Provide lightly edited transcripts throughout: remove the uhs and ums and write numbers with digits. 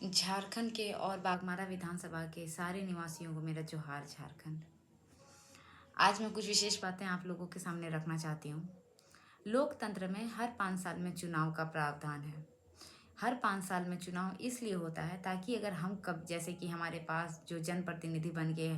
झारखंड के और बागमारा विधानसभा के सारे निवासियों को मेरा जोहार झारखंड। आज मैं कुछ विशेष बातें आप लोगों के सामने रखना चाहती हूँ। लोकतंत्र में हर 5 साल में चुनाव का प्रावधान है। हर 5 साल में चुनाव इसलिए होता है ताकि अगर हम कब जैसे कि हमारे पास जो जनप्रतिनिधि बन के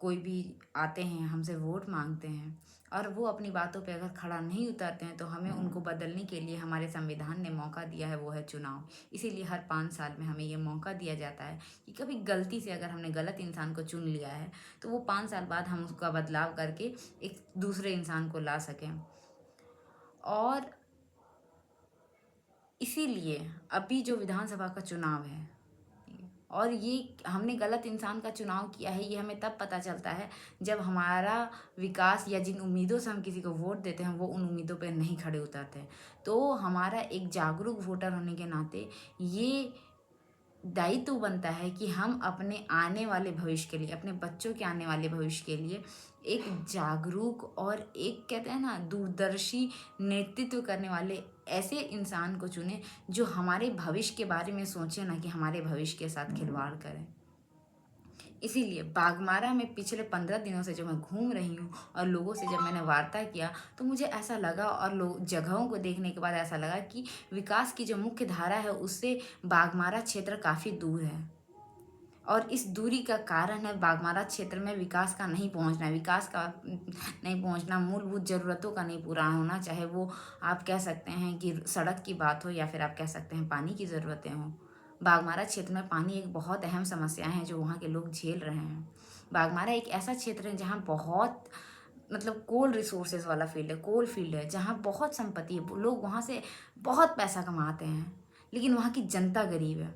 कोई भी आते हैं, हमसे वोट मांगते हैं और वो अपनी बातों पे अगर खड़ा नहीं उतरते हैं तो हमें उनको बदलने के लिए हमारे संविधान ने मौका दिया है, वो है चुनाव। इसीलिए हर 5 साल में हमें ये मौका दिया जाता है कि कभी गलती से अगर हमने गलत इंसान को चुन लिया है तो वो 5 साल बाद हम उसका बदलाव करके एक दूसरे इंसान को ला सकें। और इसीलिए अभी जो विधानसभा का चुनाव है और ये हमने गलत इंसान का चुनाव किया है, ये हमें तब पता चलता है जब हमारा विकास या जिन उम्मीदों से हम किसी को वोट देते हैं वो उन उम्मीदों पर नहीं खड़े उतरते हैं। तो हमारा एक जागरूक वोटर होने के नाते ये दायित्व बनता है कि हम अपने आने वाले भविष्य के लिए, अपने बच्चों के आने वाले भविष्य के लिए एक जागरूक और एक कहते हैं ना दूरदर्शी नेतृत्व करने वाले ऐसे इंसान को चुने जो हमारे भविष्य के बारे में सोचे, ना कि हमारे भविष्य के साथ खिलवाड़ करें। इसीलिए बागमारा में पिछले 15 दिनों से जो मैं घूम रही हूँ और लोगों से जब मैंने वार्ता किया तो मुझे ऐसा लगा और लोग जगहों को देखने के बाद ऐसा लगा कि विकास की जो मुख्य धारा है उससे बागमारा क्षेत्र काफ़ी दूर है। और इस दूरी का कारण है बागमारा क्षेत्र में विकास का नहीं पहुंचना, विकास का नहीं पहुंचना, मूलभूत ज़रूरतों का नहीं पूरा होना, चाहे वो आप कह सकते हैं कि सड़क की बात हो या फिर आप कह सकते हैं पानी की ज़रूरतें हों। बागमारा क्षेत्र में पानी एक बहुत अहम समस्या है जो वहाँ के लोग झेल रहे हैं। बागमारा एक ऐसा क्षेत्र है जहाँ बहुत मतलब कोल रिसोर्सेज वाला फील्ड है, कोल फील्ड है, जहाँ बहुत संपत्ति है, लोग वहाँ से बहुत पैसा कमाते हैं, लेकिन वहाँ की जनता गरीब है।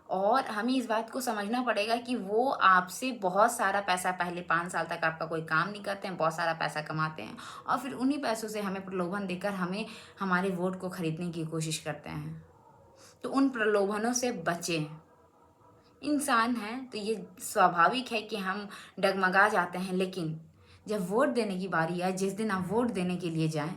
और हमें इस बात को समझना पड़ेगा कि वो आपसे बहुत सारा पैसा पहले 5 साल तक आपका कोई काम नहीं करते हैं, बहुत सारा पैसा कमाते हैं और फिर उन्हीं पैसों से हमें प्रलोभन देकर हमें हमारे वोट को खरीदने की कोशिश करते हैं। तो उन प्रलोभनों से बचें। इंसान हैं तो ये स्वाभाविक है कि हम डगमगा जाते हैं, लेकिन जब वोट देने की बारी आए, जिस दिन आप वोट देने के लिए जाएं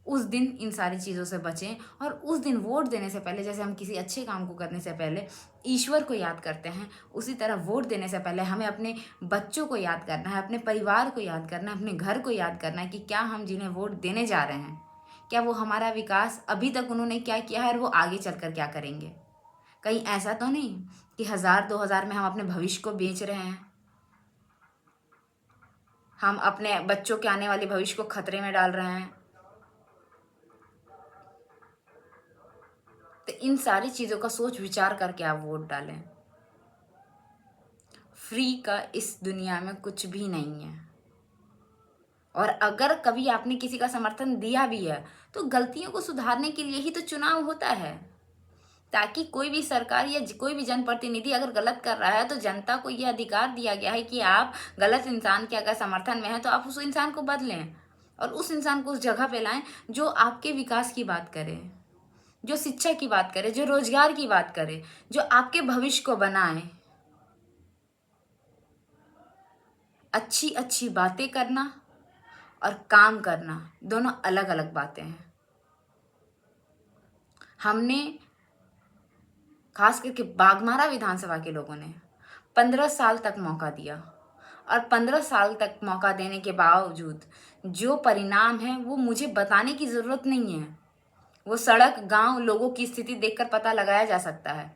उस दिन इन सारी चीज़ों से बचें। और उस दिन वोट देने से पहले, जैसे हम किसी अच्छे काम को करने से पहले ईश्वर को याद करते हैं, उसी तरह वोट देने से पहले हमें अपने बच्चों को याद करना है, अपने परिवार को याद करना है, अपने घर को याद करना है कि क्या हम जिन्हें वोट देने जा रहे हैं, क्या वो हमारा विकास अभी तक उन्होंने क्या किया है और वो आगे चलकर क्या करेंगे। कहीं ऐसा तो नहीं कि 1000-2000 में हम अपने भविष्य को बेच रहे हैं, हम अपने बच्चों के आने वाले भविष्य को खतरे में डाल रहे हैं। तो इन सारी चीज़ों का सोच विचार करके आप वोट डालें। फ्री का इस दुनिया में कुछ भी नहीं है। और अगर कभी आपने किसी का समर्थन दिया भी है तो गलतियों को सुधारने के लिए ही तो चुनाव होता है, ताकि कोई भी सरकार या कोई भी जनप्रतिनिधि अगर गलत कर रहा है तो जनता को यह अधिकार दिया गया है कि आप गलत इंसान के अगर समर्थन में है तो आप उस इंसान को बदलें और उस इंसान को उस जगह पे लाएं जो आपके विकास की बात करे, जो शिक्षा की बात करे, जो रोजगार की बात करे, जो आपके भविष्य को बनाए। अच्छी अच्छी बातें करना और काम करना दोनों अलग अलग बातें हैं। हमने खास करके बागमारा विधानसभा के लोगों ने 15 साल तक मौका दिया और 15 साल तक मौका देने के बावजूद जो परिणाम है वो मुझे बताने की ज़रूरत नहीं है। वो सड़क, गांव, लोगों की स्थिति देखकर पता लगाया जा सकता है।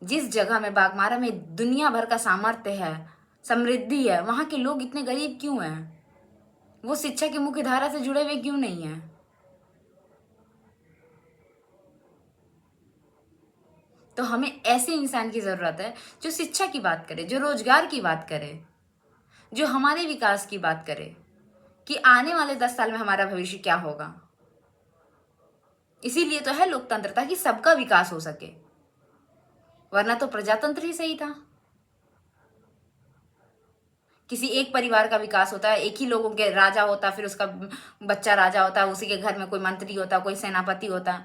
जिस जगह में बागमारा में दुनिया भर का सामर्थ्य है, समृद्धि है, वहाँ के लोग इतने गरीब क्यों हैं? वो शिक्षा की मुख्य धारा से जुड़े हुए क्यों नहीं हैं? तो हमें ऐसे इंसान की ज़रूरत है जो शिक्षा की बात करे, जो रोजगार की बात करे, जो हमारे विकास की बात करे कि आने वाले 10 साल में हमारा भविष्य क्या होगा। इसीलिए तो है लोकतंत्र, ताकि सबका विकास हो सके, वरना तो प्रजातंत्र ही सही था। किसी एक परिवार का विकास होता है, एक ही लोगों के राजा होता, फिर उसका बच्चा राजा होता, उसी के घर में कोई मंत्री होता, कोई सेनापति होता,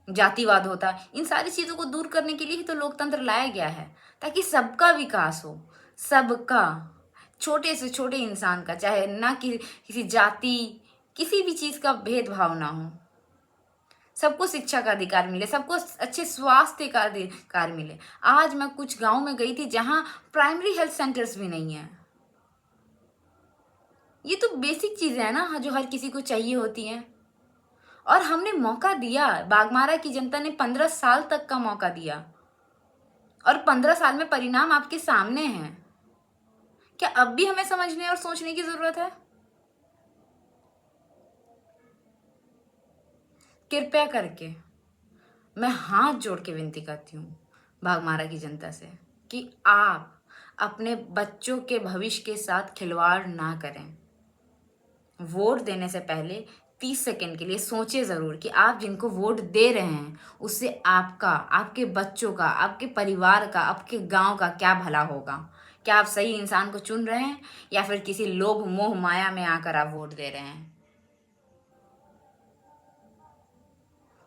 जातिवाद होता। इन सारी चीजों को दूर करने के लिए ही तो लोकतंत्र लाया गया है, ताकि सबका विकास हो, सबका, छोटे से छोटे इंसान का, चाहे ना कि किसी जाति, किसी भी चीज का भेदभाव ना हो। सबको शिक्षा का अधिकार मिले, सबको अच्छे स्वास्थ्य का अधिकार मिले। आज मैं कुछ गांव में गई थी जहां प्राइमरी हेल्थ सेंटर्स भी नहीं है। ये तो बेसिक चीजें हैं ना जो हर किसी को चाहिए होती हैं। और हमने मौका दिया, बाघमारा की जनता ने 15 साल तक का मौका दिया और 15 साल में परिणाम आपके सामने हैं। क्या अब भी हमें समझने और सोचने की जरूरत है? कृपया करके मैं हाथ जोड़ के विनती करती हूँ बाघमारा की जनता से कि आप अपने बच्चों के भविष्य के साथ खिलवाड़ ना करें। वोट देने से पहले 30 सेकंड के लिए सोचें ज़रूर कि आप जिनको वोट दे रहे हैं उससे आपका, आपके बच्चों का, आपके परिवार का, आपके गांव का क्या भला होगा। क्या आप सही इंसान को चुन रहे हैं या फिर किसी लोभ मोह माया में आकर आप वोट दे रहे हैं?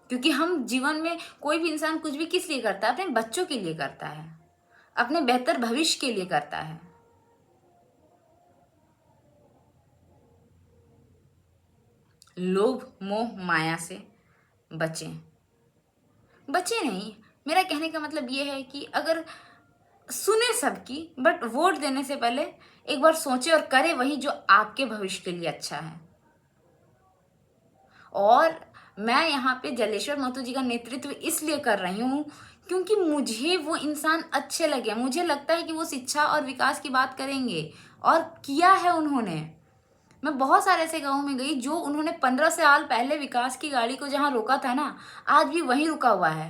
क्योंकि हम जीवन में कोई भी इंसान कुछ भी किस लिए करता है? अपने बच्चों के लिए करता है, अपने बेहतर भविष्य के लिए करता है। लोभ मोह माया से बचें। बचे नहीं, मेरा कहने का मतलब ये है कि अगर सुने सबकी, बट वोट देने से पहले एक बार सोचे और करे वही जो आपके भविष्य के लिए अच्छा है। और मैं यहाँ पे जलेश्वर महतो जी का नेतृत्व इसलिए कर रही हूँ क्योंकि मुझे वो इंसान अच्छे लगे। मुझे लगता है कि वो शिक्षा और विकास की बात करेंगे और किया है उन्होंने। मैं बहुत सारे ऐसे गाँव में गई जो उन्होंने 15 साल पहले विकास की गाड़ी को जहाँ रोका था ना, आज भी वहीं रुका हुआ है।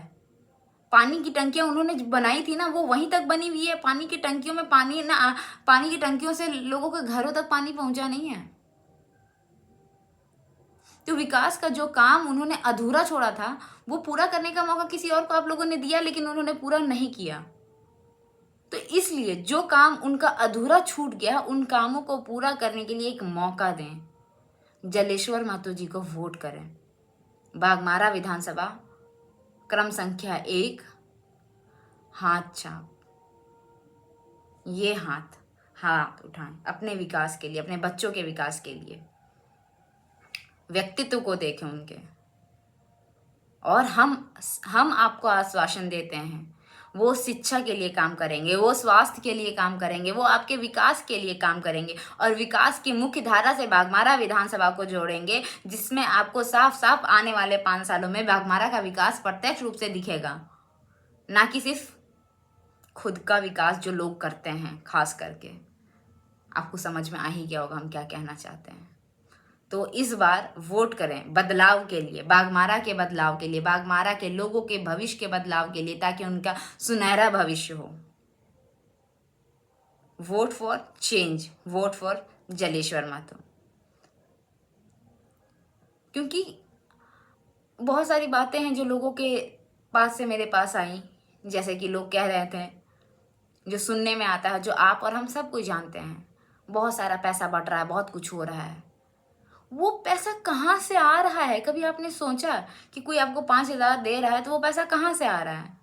पानी की टंकियां उन्होंने बनाई थी ना, वो वहीं तक बनी हुई है। पानी की टंकियों में पानी ना, पानी की टंकियों से लोगों के घरों तक पानी पहुंचा नहीं है। तो विकास का जो काम उन्होंने अधूरा छोड़ा था वो पूरा करने का मौका किसी और को आप लोगों ने दिया, लेकिन उन्होंने पूरा नहीं किया। तो इसलिए जो काम उनका अधूरा छूट गया उन कामों को पूरा करने के लिए एक मौका दें। जलेश्वर महतो जी को वोट करें। बाघमारा विधानसभा, क्रम संख्या 1, हाथ छाप। ये हाथ उठाएं अपने विकास के लिए, अपने बच्चों के विकास के लिए। व्यक्तित्व को देखें उनके। और हम आपको आश्वासन देते हैं वो शिक्षा के लिए काम करेंगे, वो स्वास्थ्य के लिए काम करेंगे, वो आपके विकास के लिए काम करेंगे और विकास की मुख्य धारा से बाघमारा विधानसभा को जोड़ेंगे, जिसमें आपको साफ साफ आने वाले 5 सालों में बाघमारा का विकास प्रत्यक्ष रूप से दिखेगा, ना कि सिर्फ खुद का विकास जो लोग करते हैं। खास करके आपको समझ में आ ही गया होगा हम क्या कहना चाहते हैं। तो इस बार वोट करें बदलाव के लिए, बाघमारा के बदलाव के लिए, बाघमारा के लोगों के भविष्य के बदलाव के लिए, ताकि उनका सुनहरा भविष्य हो। Vote for change, vote for Jaleshwar Mahato. क्योंकि बहुत सारी बातें हैं जो लोगों के पास से मेरे पास आई, जैसे कि लोग कह रहे थे, जो सुनने में आता है, जो आप और हम सब कुछ जानते हैं, बहुत सारा पैसा बट रहा है, बहुत कुछ हो रहा है। वो पैसा कहाँ से आ रहा है? कभी आपने सोचा कि कोई आपको 5,000 दे रहा है तो वो पैसा कहाँ से आ रहा है?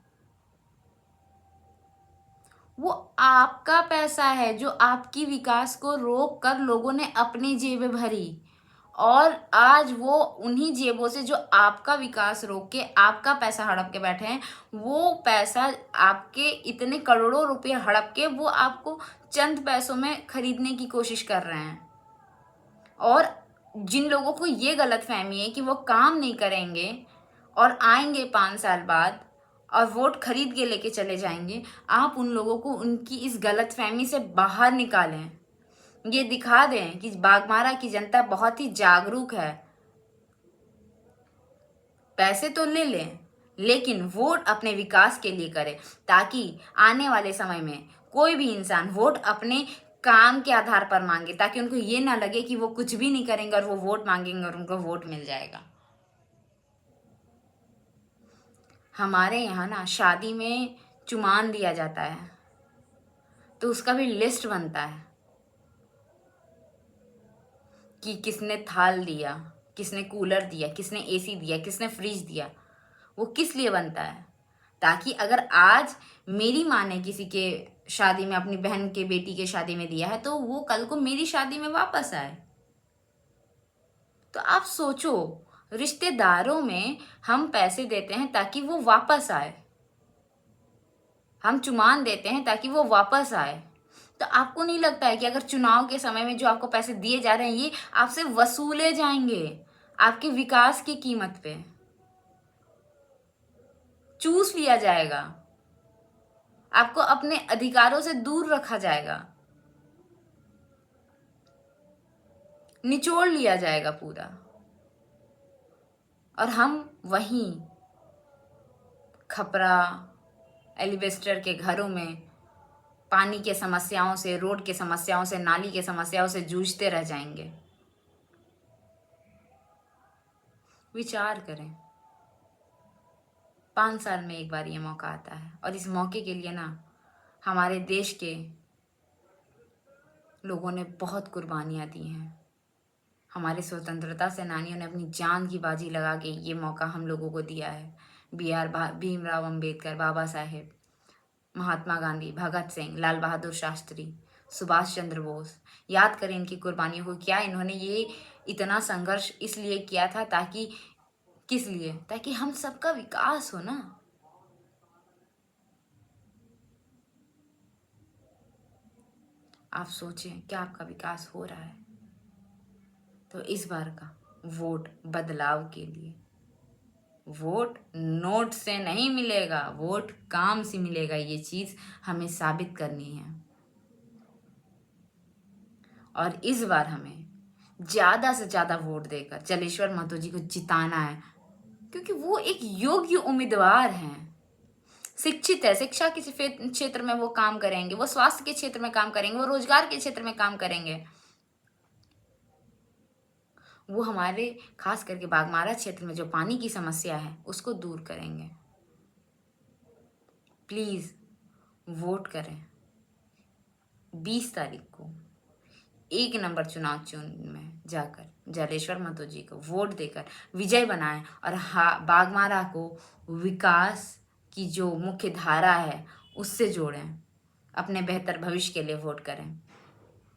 वो आपका पैसा है जो आपकी विकास को रोक कर लोगों ने अपनी जेबें भरी, और आज वो उन्हीं जेबों से जो आपका विकास रोक के आपका पैसा हड़प के बैठे हैं, वो पैसा आपके इतने करोड़ों रुपए हड़प के वो आपको चंद पैसों में खरीदने की कोशिश कर रहे हैं। और जिन लोगों को ये गलतफहमी है कि वो काम नहीं करेंगे और आएंगे 5 साल बाद और वोट खरीद के लेके चले जाएंगे, आप उन लोगों को उनकी इस गलतफहमी से बाहर निकालें। ये दिखा दें कि बाघमारा की जनता बहुत ही जागरूक है। पैसे तो ले लें, लेकिन वोट अपने विकास के लिए करें, ताकि आने वाले समय में कोई भी इंसान वोट अपने काम के आधार पर मांगे, ताकि उनको ये ना लगे कि वो कुछ भी नहीं करेंगे और वो वोट मांगेंगे और उनको वोट मिल जाएगा। हमारे यहाँ ना शादी में चुमान दिया जाता है तो उसका भी लिस्ट बनता है कि किसने थाल दिया, किसने कूलर दिया, किसने एसी दिया, किसने फ्रिज दिया। वो किस लिए बनता है? ताकि अगर आज मेरी माँ ने किसी के शादी में, अपनी बहन के बेटी के शादी में दिया है, तो वो कल को मेरी शादी में वापस आए। तो आप सोचो, रिश्तेदारों में हम पैसे देते हैं ताकि वो वापस आए, हम चुमान देते हैं ताकि वो वापस आए। तो आपको नहीं लगता है कि अगर चुनाव के समय में जो आपको पैसे दिए जा रहे हैं ये आपसे वसूले जाएंगे आपके विकास की कीमत पे, चूस लिया जाएगा, आपको अपने अधिकारों से दूर रखा जाएगा, निचोड़ लिया जाएगा पूरा। और हम वहीं खपरा एलिवेस्टर के घरों में पानी के समस्याओं से, रोड के समस्याओं से, नाली के समस्याओं से जूझते रह जाएंगे। विचार करें, 5 साल में एक बार ये मौका आता है और इस मौके के लिए ना हमारे देश के लोगों ने बहुत कुर्बानियाँ दी हैं। हमारे स्वतंत्रता सेनानियों ने अपनी जान की बाजी लगा के ये मौका हम लोगों को दिया है। भीमराव अंबेडकर, बाबा साहेब, महात्मा गांधी, भगत सिंह, लाल बहादुर शास्त्री, सुभाष चंद्र बोस, याद करें इनकी कुर्बानियों को। क्या इन्होंने ये इतना संघर्ष इसलिए किया था ताकि, किस लिए? ताकि हम सबका विकास हो ना। आप सोचें, क्या आपका विकास हो रहा है? तो इस बार का वोट बदलाव के लिए, वोट नोट से नहीं मिलेगा, वोट काम से मिलेगा। ये चीज हमें साबित करनी है और इस बार हमें ज्यादा से ज्यादा वोट देकर जलेश्वर महतो जी को जिताना है, क्योंकि वो एक योग्य उम्मीदवार हैं, शिक्षित है, शिक्षा के क्षेत्र में वो काम करेंगे, वो स्वास्थ्य के क्षेत्र में काम करेंगे, वो रोजगार के क्षेत्र में काम करेंगे, वो हमारे खास करके बागमारा क्षेत्र में जो पानी की समस्या है उसको दूर करेंगे। प्लीज वोट करें 20 तारीख को 1 नंबर चुनाव चिन्ह में जाकर जलेश्वर महतो जी को वोट देकर विजय बनाएं और बागमारा को विकास की जो मुख्य धारा है उससे जोड़ें, अपने बेहतर भविष्य के लिए वोट करें।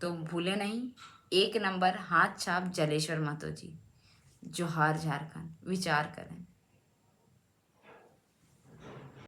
तो भूले नहीं, 1 नंबर हाथ छाप जलेश्वर महतो जी। जोहार झारखंड। विचार करें।